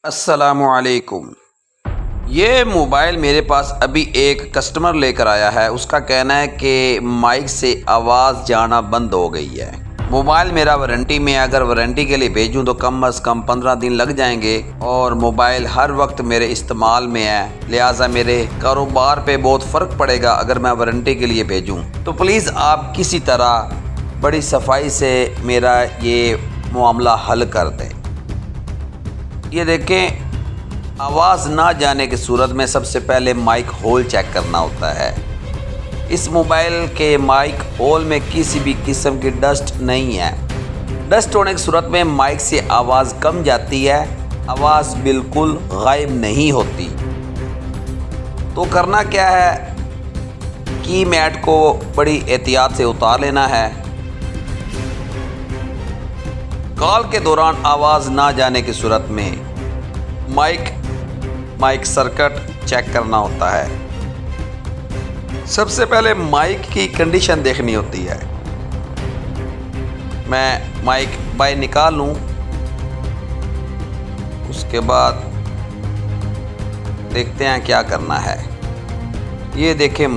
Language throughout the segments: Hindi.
अस्सलामुअलैकुम। ये मोबाइल मेरे पास अभी एक कस्टमर लेकर आया है। उसका कहना है कि माइक से आवाज़ जाना बंद हो गई है। मोबाइल मेरा वारंटी में है, अगर वारंटी के लिए भेजूं तो कम से कम 15 दिन लग जाएंगे और मोबाइल हर वक्त मेरे इस्तेमाल में है, लिहाजा मेरे कारोबार पे बहुत फ़र्क पड़ेगा अगर मैं वारंटी के लिए भेजूं। तो प्लीज़ आप किसी तरह बड़ी सफाई से मेरा ये मामला हल कर दें। ये देखें, आवाज़ ना जाने की सूरत में सबसे पहले माइक होल चेक करना होता है। इस मोबाइल के माइक होल में किसी भी किस्म की डस्ट नहीं है। डस्ट होने की सूरत में माइक से आवाज़ कम जाती है, आवाज़ बिल्कुल गायब नहीं होती। तो करना क्या है, की मैट को बड़ी एहतियात से उतार लेना है। कॉल के दौरान आवाज़ ना जाने की सूरत में माइक सर्किट चेक करना होता है। सबसे पहले माइक की कंडीशन देखनी होती है। मैं माइक बाहर निकाल लूँ, उसके बाद देखते हैं क्या करना है। ये देखें,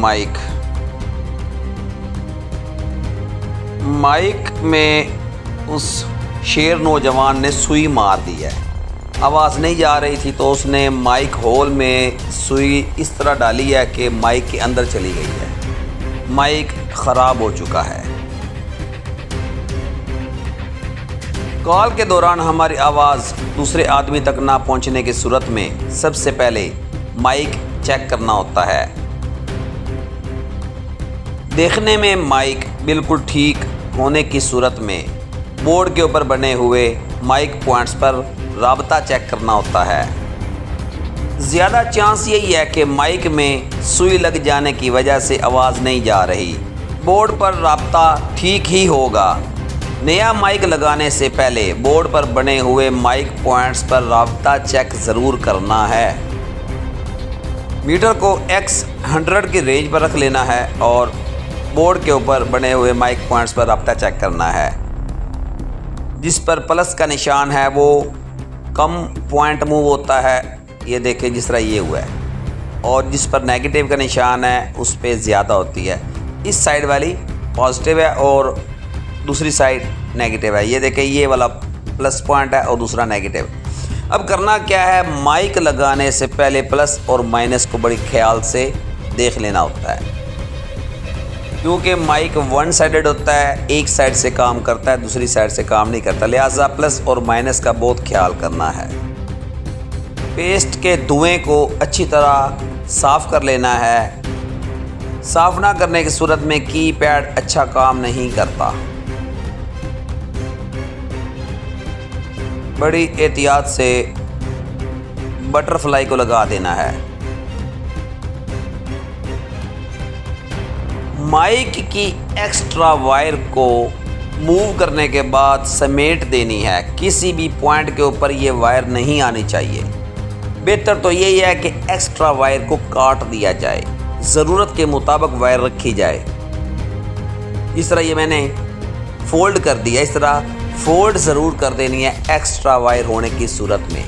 माइक में उस शेर नौजवान ने सुई मार दी है। आवाज़ नहीं जा रही थी तो उसने माइक होल में सुई इस तरह डाली है कि माइक के अंदर चली गई है। माइक ख़राब हो चुका है। कॉल के दौरान हमारी आवाज़ दूसरे आदमी तक ना पहुंचने की सूरत में सबसे पहले माइक चेक करना होता है। देखने में माइक बिल्कुल ठीक होने की सूरत में बोर्ड के ऊपर बने हुए माइक पॉइंट्स पर राबता चेक करना होता है। ज़्यादा चांस यही है कि माइक में सुई लग जाने की वजह से आवाज़ नहीं जा रही। बोर्ड पर राबता ठीक ही होगा। नया माइक लगाने से पहले बोर्ड पर बने हुए माइक पॉइंट्स पर राबता चेक ज़रूर करना है। मीटर को X100 की रेंज पर रख लेना है और बोर्ड के ऊपर बने हुए माइक पॉइंट्स पर राबता चेक करना है। जिस पर प्लस का निशान है वो कम पॉइंट मूव होता है, ये देखें जिस तरह ये हुआ है, और जिस पर नेगेटिव का निशान है उस पर ज़्यादा होती है। इस साइड वाली पॉजिटिव है और दूसरी साइड नेगेटिव है। ये देखें, ये वाला प्लस पॉइंट है और दूसरा नेगेटिव। अब करना क्या है, माइक लगाने से पहले प्लस और माइनस को बड़ी ख्याल से देख लेना होता है, क्योंकि माइक वन साइडेड होता है, एक साइड से काम करता है, दूसरी साइड से काम नहीं करता। लिहाजा प्लस और माइनस का बहुत ख्याल करना है। पेस्ट के धुएं को अच्छी तरह साफ़ कर लेना है। साफ़ ना करने की सूरत में कीपैड अच्छा काम नहीं करता। बड़ी एहतियात से बटरफ्लाई को लगा देना है। माइक की एक्स्ट्रा वायर को मूव करने के बाद समेट देनी है। किसी भी पॉइंट के ऊपर ये वायर नहीं आनी चाहिए। बेहतर तो यही है कि एक्स्ट्रा वायर को काट दिया जाए, ज़रूरत के मुताबिक वायर रखी जाए। इस तरह ये मैंने फोल्ड कर दिया। इस तरह फोल्ड ज़रूर कर देनी है एक्स्ट्रा वायर होने की सूरत में।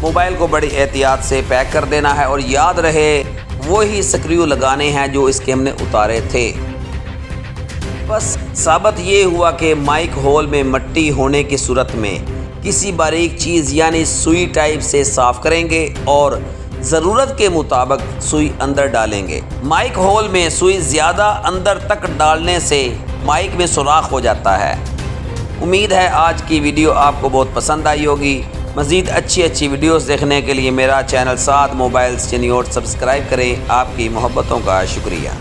मोबाइल को बड़ी एहतियात से पैक कर देना है और याद रहे वही स्क्रू लगाने हैं जो इसके हमने उतारे थे। बस साबित ये हुआ कि माइक होल में मट्टी होने की सूरत में किसी बारीक चीज़ यानी सुई टाइप से साफ़ करेंगे और ज़रूरत के मुताबिक सुई अंदर डालेंगे। माइक होल में सुई ज़्यादा अंदर तक डालने से माइक में सुराख हो जाता है। उम्मीद है आज की वीडियो आपको बहुत पसंद आई होगी। मज़ीद अच्छी वीडियोस देखने के लिए मेरा चैनल साद मोबाइल्स चैनल सब्सक्राइब करें। आपकी मोहब्बतों का शुक्रिया।